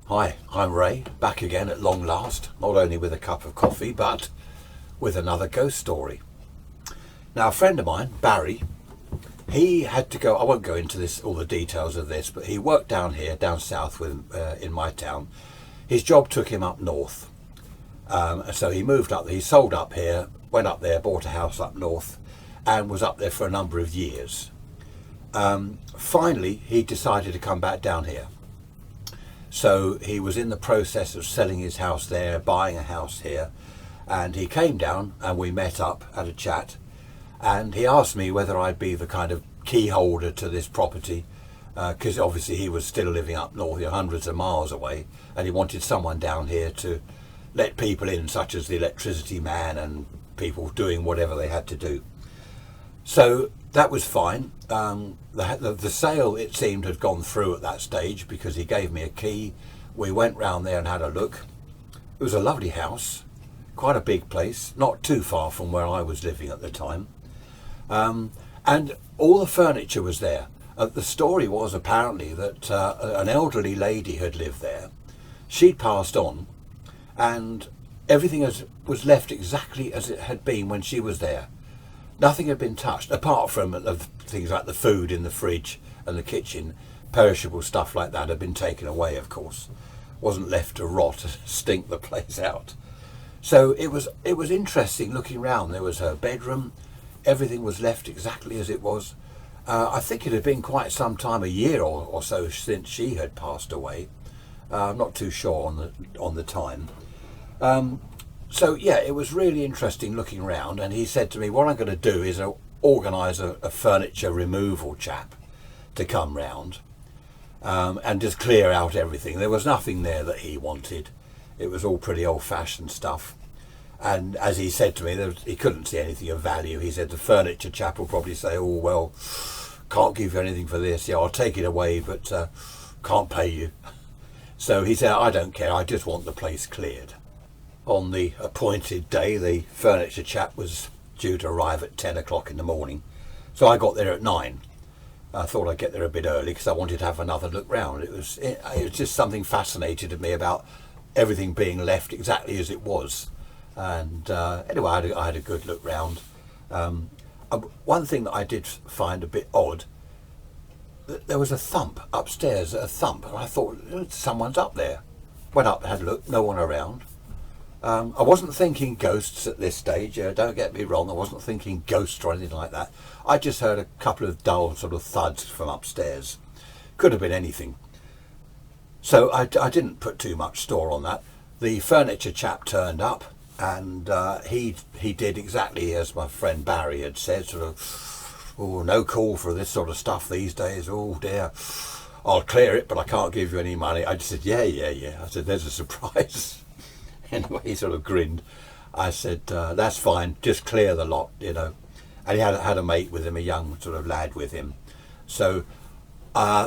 Hi, I'm Ray, back again at long last, not only with a cup of coffee, but with another ghost story. Now, a friend of mine, Barry, he had to go, I won't go into all the details of this, but he worked down here, down south in my town. His job took him up north. So he moved up, he sold up here, went up there, bought a house up north, and was up there for a number of years. Finally, he decided to come back down here. So he was in the process of selling his house there, buying a house here, and he came down and we met up, had a chat, and he asked me whether I'd be the kind of key holder to this property, because obviously he was still living up north, hundreds of miles away, and he wanted someone down here to let people in, such as the electricity man and people doing whatever they had to do. So that was fine. The sale, it seemed, had gone through at that stage because he gave me a key. We went round there and had a look. It was a lovely house, quite a big place, not too far from where I was living at the time. And all the furniture was there. The story was apparently that an elderly lady had lived there. She'd passed on, and everything was left exactly as it had been when she was there. Nothing had been touched, apart from things like the food in the fridge and the kitchen. Perishable stuff like that had been taken away, of course. Wasn't left to rot, stink the place out. So it was interesting looking round. There was her bedroom. Everything was left exactly as it was. I think it had been quite some time, a year or so, since she had passed away. I'm not too sure on the time. So yeah, it was really interesting looking round, and he said to me, what I'm going to do is organise a furniture removal chap to come round and just clear out everything. There was nothing there that he wanted. It was all pretty old-fashioned stuff. And as he said to me, he couldn't see anything of value. He said the furniture chap will probably say, oh, well, can't give you anything for this. Yeah, I'll take it away, but can't pay you. So he said, I don't care, I just want the place cleared. On the appointed day, the furniture chap was due to arrive at 10 o'clock in the morning. So I got there at 9. I thought I'd get there a bit early because I wanted to have another look round. It was just something fascinated me about everything being left exactly as it was. And anyway, I had a good look round. One thing that I did find a bit odd, there was a thump upstairs, and I thought, someone's up there. Went up, had a look, no one around. I wasn't thinking ghosts at this stage, don't get me wrong, I wasn't thinking ghosts or anything like that. I just heard a couple of dull sort of thuds from upstairs. Could have been anything. So I didn't put too much store on that. The furniture chap turned up, and he did exactly as my friend Barry had said, sort of, oh, no call for this sort of stuff these days, oh dear. I'll clear it, but I can't give you any money. I just said, yeah. I said, there's a surprise. Anyway, he sort of grinned. I said, that's fine, just clear the lot, And he had a mate with him, a young sort of lad with him. So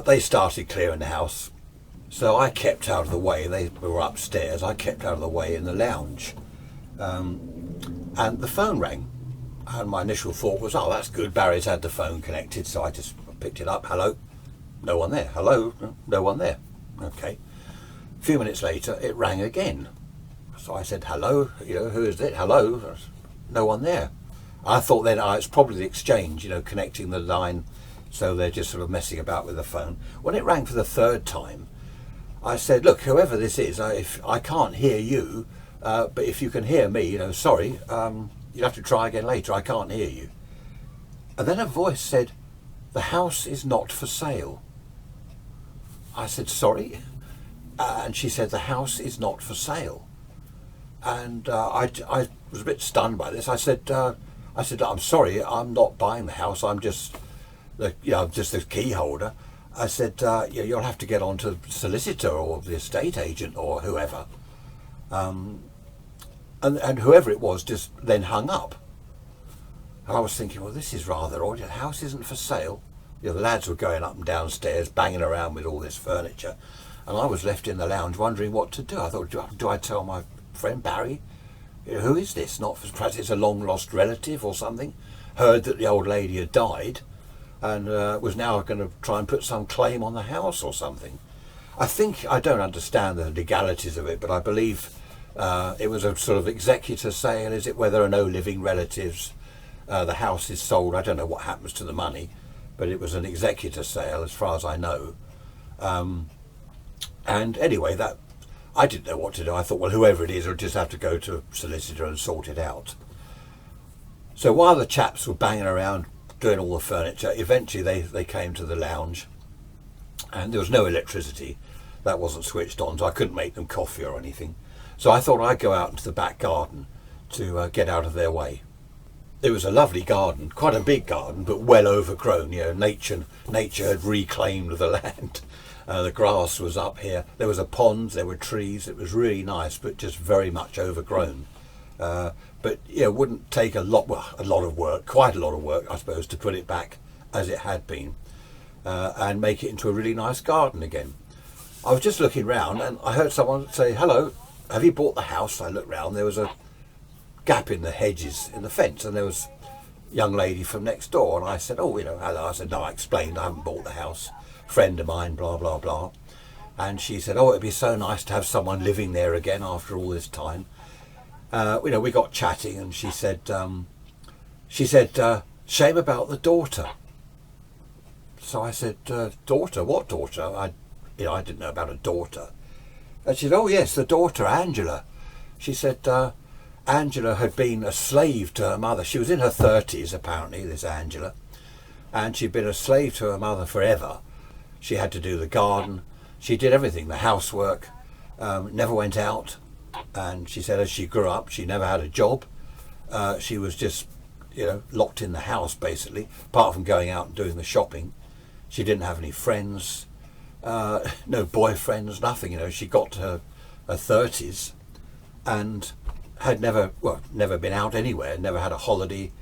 they started clearing the house. So I kept out of the way. They were upstairs. I kept out of the way in the lounge. And the phone rang. And my initial thought was, oh, that's good. Barry's had the phone connected. So I just picked it up. Hello? No one there. Hello? No one there. Okay. A few minutes later, it rang again. So I said, hello, who is it? Hello? No one there. I thought then, it's probably the exchange, connecting the line. So they're just sort of messing about with the phone. When it rang for the third time, I said, look, whoever this is, if I can't hear you, but if you can hear me, sorry, you'll have to try again later. I can't hear you. And then a voice said, the house is not for sale. I said, sorry? And she said, the house is not for sale. And I was a bit stunned by this. I said, I'm sorry, I'm not buying the house. I'm just the key holder. I said, you'll have to get on to the solicitor or the estate agent or whoever. And whoever it was just then hung up. And I was thinking, well, this is rather odd. The house isn't for sale. The lads were going up and downstairs, banging around with all this furniture. And I was left in the lounge wondering what to do. I thought, do I tell my friend Barry, who is this? Perhaps it's a long lost relative or something. Heard that the old lady had died and was now going to try and put some claim on the house or something. I think, I don't understand the legalities of it, but I believe it was a sort of executor sale, is it, where there are no living relatives. The house is sold. I don't know what happens to the money, but it was an executor sale as far as I know. And anyway, that I didn't know what to do. I thought, well, whoever it is will just have to go to a solicitor and sort it out. So while the chaps were banging around doing all the furniture, eventually they came to the lounge, and there was no electricity. That wasn't switched on, so I couldn't make them coffee or anything. So I thought I'd go out into the back garden to get out of their way. It was a lovely garden, quite a big garden, but well overgrown. You know, nature had reclaimed the land. The grass was up here. There was a pond, there were trees. It was really nice, but just very much overgrown. But you know, wouldn't take a lot of work, quite a lot of work, I suppose, to put it back as it had been and make it into a really nice garden again. I was just looking round and I heard someone say, "Hello, have you bought the house?" I looked round. There was a gap in the hedges in the fence, and there was a young lady from next door, and I said, "Oh, you know, hello." I said, "No," I explained, "I haven't bought the house. Friend of mine, blah blah blah." And she said, "Oh, it'd be so nice to have someone living there again after all this time." You know, we got chatting, and she said, "Shame about the daughter." So I said, "Daughter? What daughter?" I didn't know about a daughter. And she said, "Oh yes, the daughter, Angela." She said Angela had been a slave to her mother. She was in her 30s, apparently, this Angela, and she'd been a slave to her mother forever. She had to do the garden. She did everything, the housework, never went out. And she said as she grew up, she never had a job. She was just, you know, locked in the house, basically, apart from going out and doing the shopping. She didn't have any friends, no boyfriends, nothing. You know, she got to her 30s and had never been out anywhere, never had a holiday,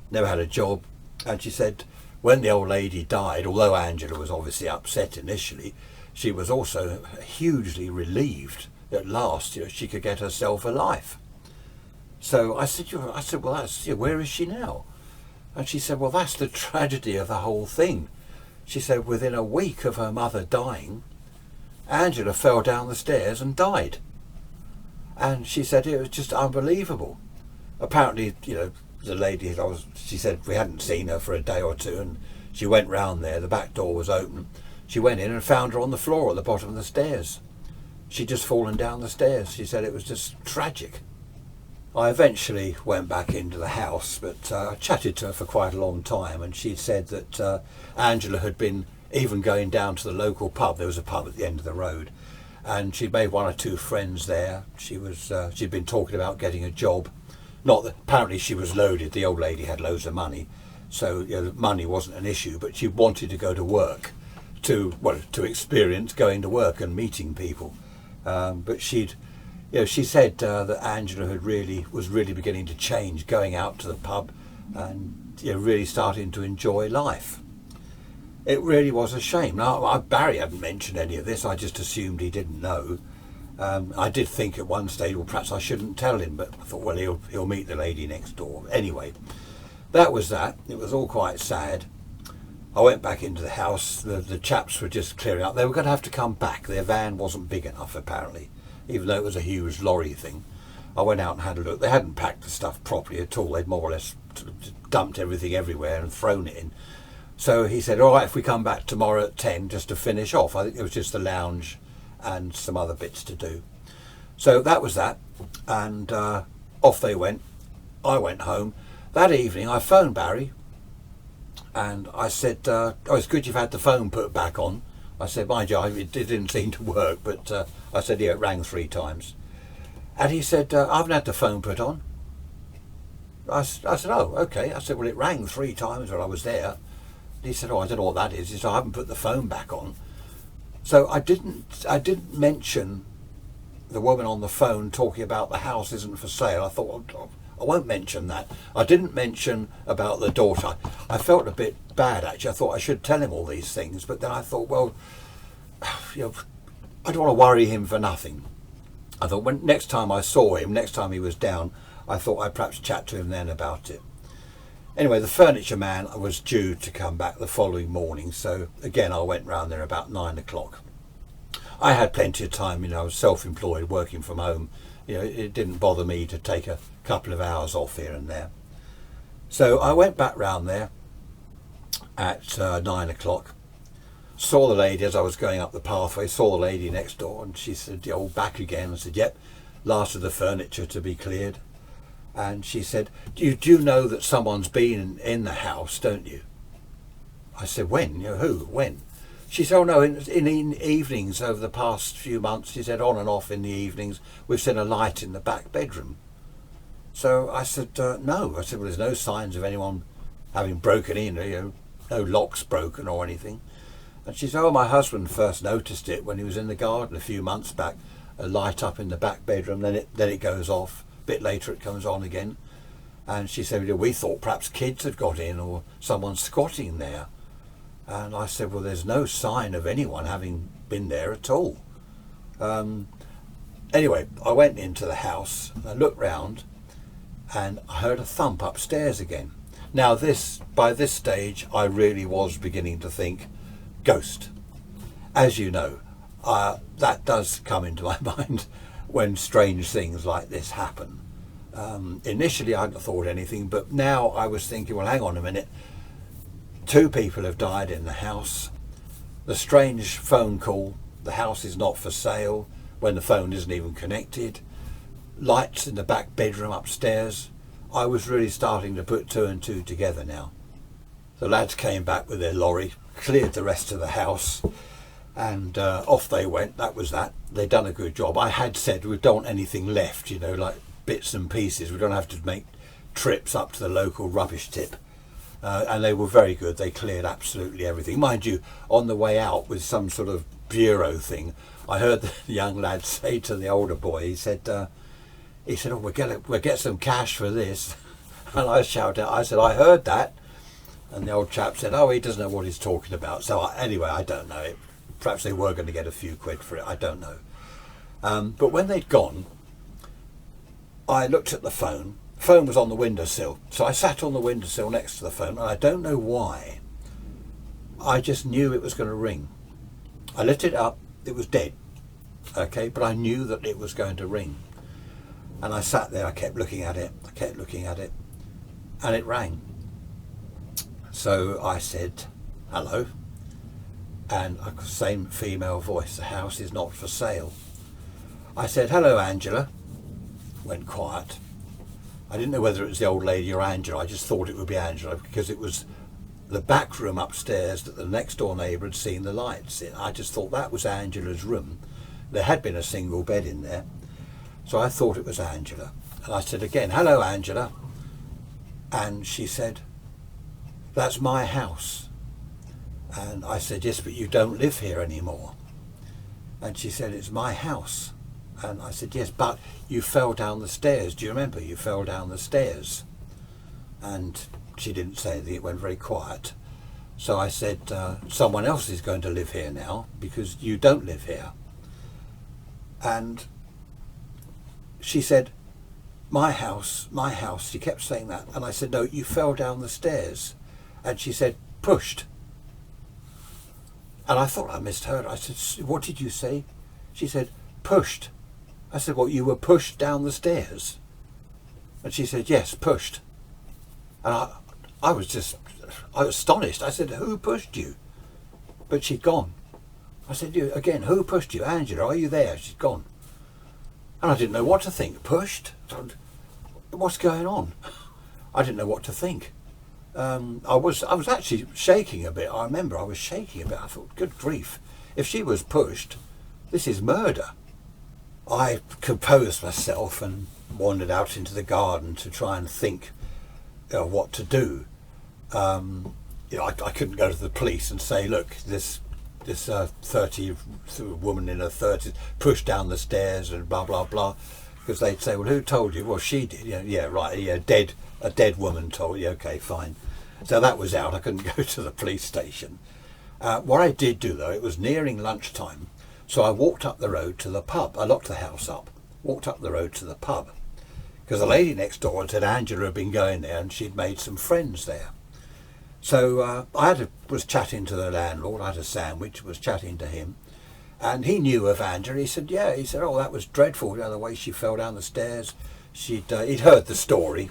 never had a job. And she said when the old lady died, although Angela was obviously upset initially, she was also hugely relieved at last, you know, she could get herself a life. So I said, "Well, that's, you know, where is she now?" And she said, "Well, that's the tragedy of the whole thing." She said within a week of her mother dying, Angela fell down the stairs and died. And she said it was just unbelievable. Apparently, you know, the lady, she said we hadn't seen her for a day or two, and she went round there, the back door was open. She went in and found her on the floor at the bottom of the stairs. She'd just fallen down the stairs. She said it was just tragic. I eventually went back into the house, but I chatted to her for quite a long time, and she said that Angela had been even going down to the local pub. There was a pub at the end of the road, and she'd made one or two friends there. She'd been talking about getting a job. Not that apparently she was loaded. The old lady had loads of money, so you know, money wasn't an issue. But she wanted to go to work, to experience going to work and meeting people. But she said that Angela was really beginning to change, going out to the pub and really starting to enjoy life. It really was a shame. Now, Barry hadn't mentioned any of this. I just assumed he didn't know. I did think at one stage, well, perhaps I shouldn't tell him, but I thought, well, he'll meet the lady next door. Anyway, that was that. It was all quite sad. I went back into the house. The chaps were just clearing up. They were going to have to come back. Their van wasn't big enough, apparently, even though it was a huge lorry thing. I went out and had a look. They hadn't packed the stuff properly at all. They'd more or less dumped everything everywhere and thrown it in. So he said, "All right, if we come back tomorrow at 10 just to finish off." I think it was just the lounge and some other bits to do. So that was that. And off they went. I went home. That evening I phoned Barry. And I said, "Oh, it's good you've had the phone put back on." I said, "Mind you, it didn't seem to work," but I said, "Yeah, it rang 3 times." And he said, "I haven't had the phone put on." I said, "Oh, okay." I said, "Well, it rang 3 times when I was there." And he said, "Oh, I don't know what that is." He said, "I haven't put the phone back on." So I didn't mention the woman on the phone talking about the house isn't for sale. I thought, well, I won't mention that. I didn't mention about the daughter. I felt a bit bad, actually. I thought I should tell him all these things, but then I thought, well, you know, I don't want to worry him for nothing. I thought next time I saw him, next time he was down, I thought I'd perhaps chat to him then about it. Anyway, the furniture man was due to come back the following morning, so again I went round there about 9 o'clock. I had plenty of time, I was self-employed, working from home. It didn't bother me to take a couple of hours off here and there. So I went back round there at 9 o'clock, saw the lady as I was going up the pathway, saw the lady next door, and she said, back again. I said, yep, last of the furniture to be cleared. And she said, do you know that someone's been in the house, don't you? I said, when? Who? When? She said, oh no, in evenings over the past few months, she said, on and off in the evenings, we've seen a light in the back bedroom. So I said, no. I said, well, there's no signs of anyone having broken in, no locks broken or anything. And she said, oh, my husband first noticed it when he was in the garden a few months back, a light up in the back bedroom, then it goes off. A bit later it comes on again. And she said, we thought perhaps kids had got in or someone squatting there. And I said, well, there's no sign of anyone having been there at all. Anyway, I went into the house, I looked round, and I heard a thump upstairs again. Now by this stage, I really was beginning to think ghost. As you know, that does come into my mind when strange things like this happen. Initially, I hadn't thought anything, but now I was thinking, well, hang on a minute. 2 people have died in the house. The strange phone call, the house is not for sale, when the phone isn't even connected. Lights in the back bedroom upstairs. I was really starting to put 2 and 2 together now. The lads came back with their lorry, cleared the rest of the house, and off they went. That was that. They'd done a good job. I had said we don't want anything left, like bits and pieces. We don't have to make trips up to the local rubbish tip. And they were very good. They cleared absolutely everything. Mind you, on the way out with some sort of bureau thing, I heard the young lad say to the older boy, he said, oh, we'll get some cash for this. And I shouted out, I said, I heard that. And the old chap said, oh, he doesn't know what he's talking about. So anyway, I don't know. Perhaps they were going to get a few quid for it. I don't know. But when they'd gone, I looked at the phone. The phone was on the windowsill. So I sat on the windowsill next to the phone, and I don't know why. I just knew it was going to ring. I lit it up. It was dead. Okay, but I knew that it was going to ring. And I sat there. I kept looking at it. And it rang. So I said, hello. And a same female voice, the house is not for sale. I said, hello, Angela. Went quiet. I didn't know whether it was the old lady or Angela. I just thought it would be Angela because it was the back room upstairs that the next door neighbour had seen the lights in. I just thought that was Angela's room. There had been a single bed in there. So I thought it was Angela. And I said again, hello, Angela. And she said, that's my house. And I said, yes, but you don't live here anymore. And she said, it's my house. And I said, yes, but you fell down the stairs. Do you remember? You fell down the stairs. And she didn't say anything. It went very quiet. So I said, someone else is going to live here now because you don't live here. And she said, my house, my house. She kept saying that. And I said, no, you fell down the stairs. And she said, pushed. And I thought I misheard. I said, what did you say? She said, pushed. I said, well, you were pushed down the stairs? And she said, yes, pushed. And I was astonished. I said, who pushed you? But she'd gone. I said, again, who pushed you? Angela, are you there? She'd gone. And I didn't know what to think. Pushed? What's going on? I didn't know what to think. I was actually shaking a bit. I remember I was shaking a bit. I thought, good grief. If she was pushed, this is murder. I composed myself and wandered out into the garden to try and think what to do. I couldn't go to the police and say, look, this 30 woman in her 30s pushed down the stairs and blah blah blah, because they'd say, well, who told you? Well, she did. Yeah, right. Yeah, a dead woman told you. Okay, fine. So that was out. I couldn't go to the police station. What I did do though, it was nearing lunchtime. So I walked up the road to the pub. I locked the house up, walked up the road to the pub, because the lady next door had said Angela had been going there and she'd made some friends there. So I was chatting to the landlord. I had a sandwich, was chatting to him, And he knew of Angela. He said, yeah. He said, oh, that was dreadful, the way she fell down the stairs. He'd heard the story.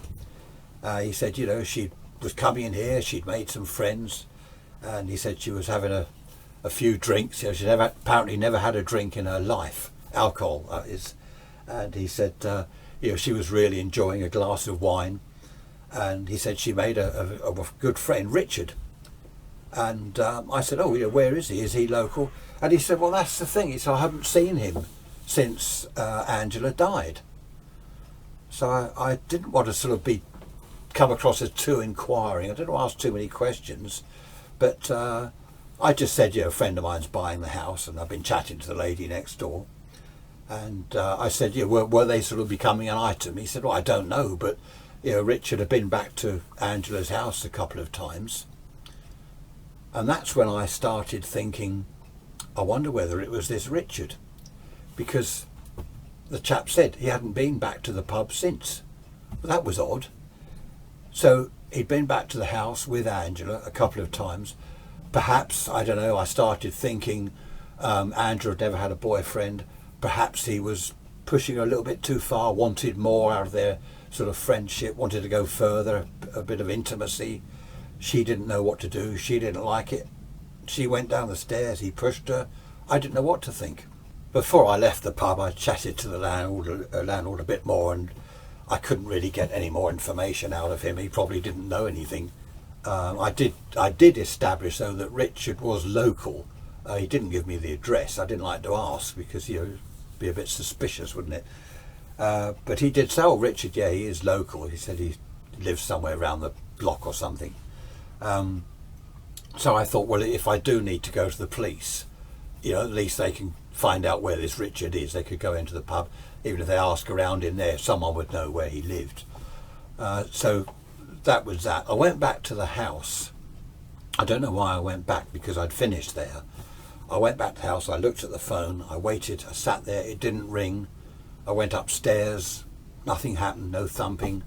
He said, she was coming in here, she'd made some friends, and he said she was having a few drinks. She'd apparently never had a drink in her life, alcohol that is. And he said, she was really enjoying a glass of wine. And he said she made a good friend, Richard. And I said, oh, where is he? Is he local? And he said, well, that's the thing. He said, I haven't seen him since Angela died. So I didn't want to sort of come across as too inquiring. I didn't want to ask too many questions. But I just said, a friend of mine's buying the house, and I've been chatting to the lady next door. And I said, were they sort of becoming an item? He said, well, I don't know, but Richard had been back to Angela's house a couple of times. And that's when I started thinking, I wonder whether it was this Richard, because the chap said he hadn't been back to the pub since. But that was odd. So he'd been back to the house with Angela a couple of times. Perhaps, I don't know, I started thinking Angela had never had a boyfriend. Perhaps he was pushing a little bit too far, wanted more out of their sort of friendship, wanted to go further, a bit of intimacy. She didn't know what to do. She didn't like it. She went down the stairs. He pushed her. I didn't know what to think. Before I left the pub, I chatted to the landlord a bit more, and I couldn't really get any more information out of him. He probably didn't know anything. I did establish, though, that Richard was local. He didn't give me the address. I didn't like to ask because, it'd be a bit suspicious, wouldn't it? But he did say, oh, Richard, yeah, he is local. He said he lives somewhere around the block or something. So I thought, well, if I do need to go to the police, at least they can find out where this Richard is. They could go into the pub. Even if they ask around in there, someone would know where he lived. So that was that. I went back to the house. I don't know why I went back, because I'd finished there. I went back to the house. I looked at the phone. I waited. I sat there. It didn't ring. I went upstairs. Nothing happened. No thumping.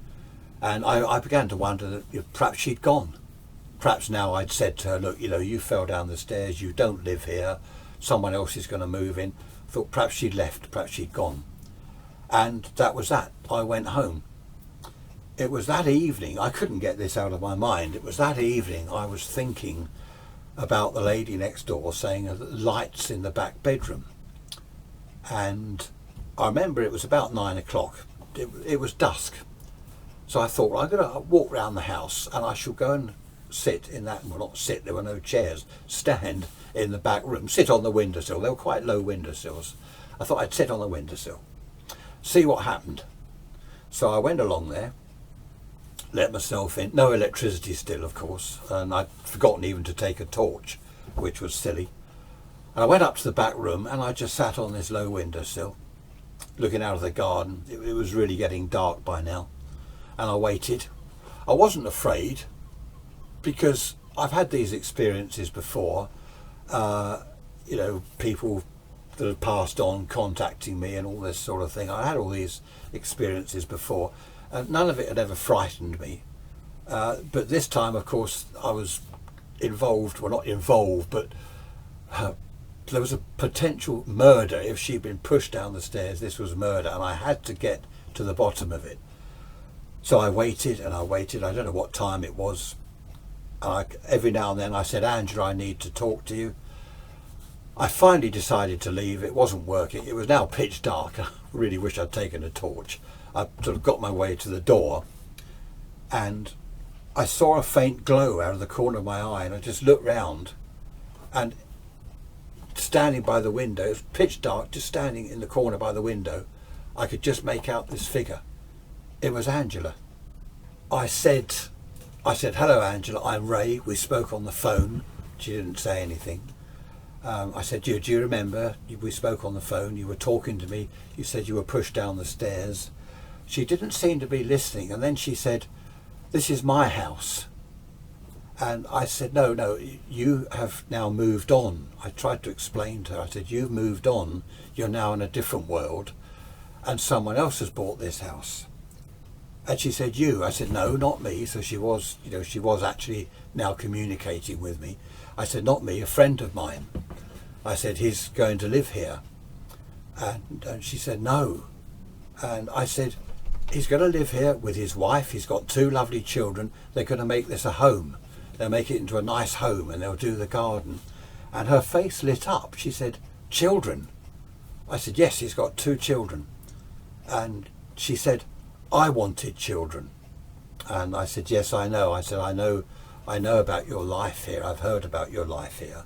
And I began to wonder that perhaps she'd gone. Perhaps now I'd said to her, look, you fell down the stairs. You don't live here. Someone else is going to move in. I thought perhaps she'd left. Perhaps she'd gone. And that was that. I went home. It was that evening. I couldn't get this out of my mind. It was that evening I was thinking about the lady next door saying lights in the back bedroom. And I remember it was about 9 o'clock. It was dusk. So I thought, well, I'm going to walk around the house and I shall go and sit in that, well, not sit, there were no chairs, stand in the back room, sit on the windowsill. They were quite low windowsills. I thought I'd sit on the windowsill, see what happened. So I went along there, let myself in. No electricity still, of course, and I'd forgotten even to take a torch, which was silly. And I went up to the back room and I just sat on this low windowsill, looking out of the garden. It was really getting dark by now. And I waited. I wasn't afraid, because I've had these experiences before. People that have passed on contacting me and all this sort of thing. I had all these experiences before, and none of it had ever frightened me. But this time, of course, I was involved. Well, not involved, but there was a potential murder. If she'd been pushed down the stairs, this was murder, and I had to get to the bottom of it. So I waited and I waited. I don't know what time it was. Every now and then I said, Angela, I need to talk to you. I finally decided to leave. It wasn't working. It was now pitch dark. I really wish I'd taken a torch. I sort of got my way to the door and I saw a faint glow out of the corner of my eye, and I just looked round, and standing by the window, it was pitch dark, just standing in the corner by the window, I could just make out this figure. It was Angela. I said, hello Angela, I'm Ray. We spoke on the phone. She didn't say anything. I said, do you remember? We spoke on the phone. You were talking to me. You said you were pushed down the stairs. She didn't seem to be listening. And then she said, this is my house. And I said, no, you have now moved on. I tried to explain to her. I said, you've moved on. You're now in a different world. And someone else has bought this house. And she said, you? I said, no, not me. So she was actually now communicating with me. I said, not me, a friend of mine. I said, he's going to live here. And she said, no. And I said, he's going to live here with his wife. He's got 2 lovely children. They're going to make this a home. They'll make it into a nice home, and they'll do the garden. And her face lit up. She said, children? I said, yes, he's got 2 children. And she said, I wanted children. And I said, yes, I know. I said, I know about your life here. I've heard about your life here.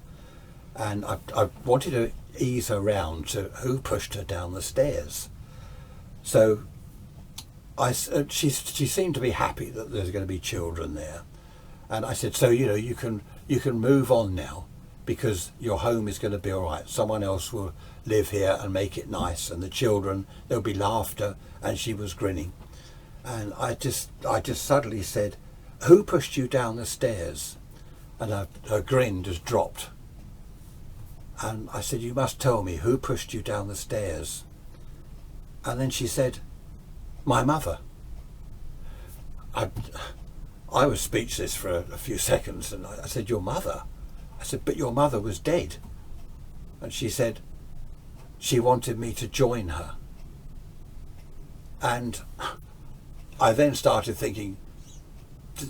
And I wanted to ease her round to who pushed her down the stairs. So she seemed to be happy that there's going to be children there. And I said, so, you can move on now, because your home is going to be all right. Someone else will live here and make it nice, and the children, there'll be laughter. And she was grinning. And I just suddenly said, who pushed you down the stairs? And her grin just dropped. And I said, you must tell me, who pushed you down the stairs? And then she said, my mother. I was speechless for a few seconds, and I said, your mother? I said, but your mother was dead. And she said, she wanted me to join her. And I then started thinking,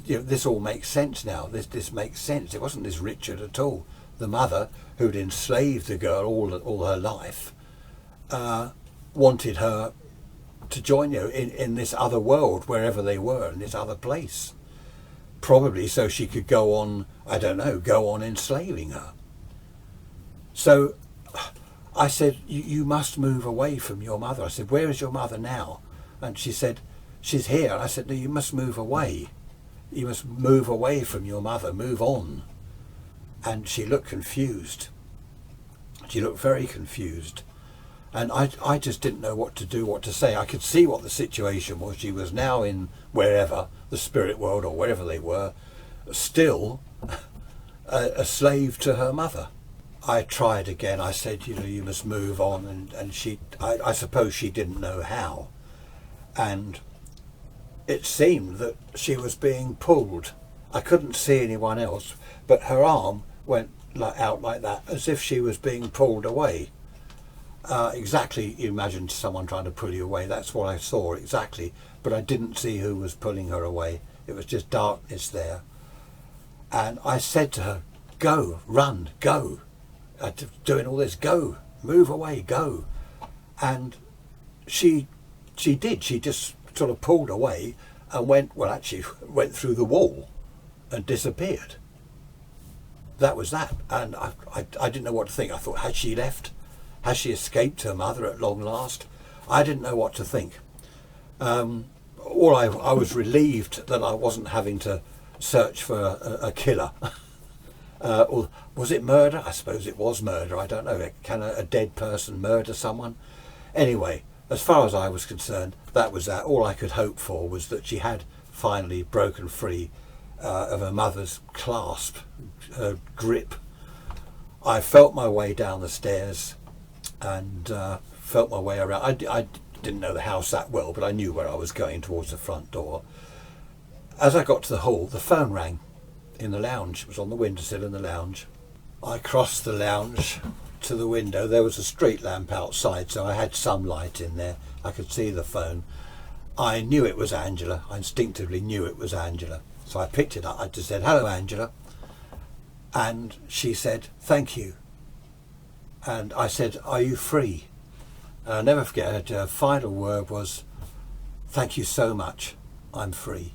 this all makes sense now. This makes sense. It wasn't this Richard at all. The mother, who'd enslaved the girl all her life, wanted her to join in this other world, wherever they were, in this other place. Probably so she could go on, I don't know, go on enslaving her. So I said, you must move away from your mother. I said, where is your mother now? And she said, she's here. I said, no, you must move away. You must move away from your mother, move on. And she looked confused. She looked very confused. And I just didn't know what to do, what to say. I could see what the situation was. She was now in wherever, the spirit world or wherever they were, still a slave to her mother. I tried again. I said, you must move on. And I suppose she didn't know how. And it seemed that she was being pulled. I couldn't see anyone else, but her arm went out like that, as if she was being pulled away. Exactly, you imagine someone trying to pull you away. That's what I saw exactly, but I didn't see who was pulling her away. It was just darkness there. And I said to her, go, run, go. Doing all this, go, move away, go. And she did. She just sort of pulled away and went through the wall and disappeared. That was that. And I didn't know what to think. I thought, had she left? Has she escaped her mother at long last? I didn't know what to think. I was relieved that I wasn't having to search for a killer. Or was it murder? I suppose it was murder. I don't know. Can a dead person murder someone? Anyway, as far as I was concerned, that was that. All I could hope for was that she had finally broken free of her mother's clasp, her grip. I felt my way down the stairs and felt my way around. I didn't know the house that well, but I knew where I was going, towards the front door. As I got to the hall, the phone rang in the lounge. It was on the windowsill in the lounge. I crossed the lounge to the window. There was a street lamp outside, so I had some light in there. I could see the phone. I knew it was Angela. I instinctively knew it was Angela. So I picked it up. I just said, hello, Angela. And she said, thank you. And I said, are you free? And I'll never forget, her final word was, thank you so much, I'm free.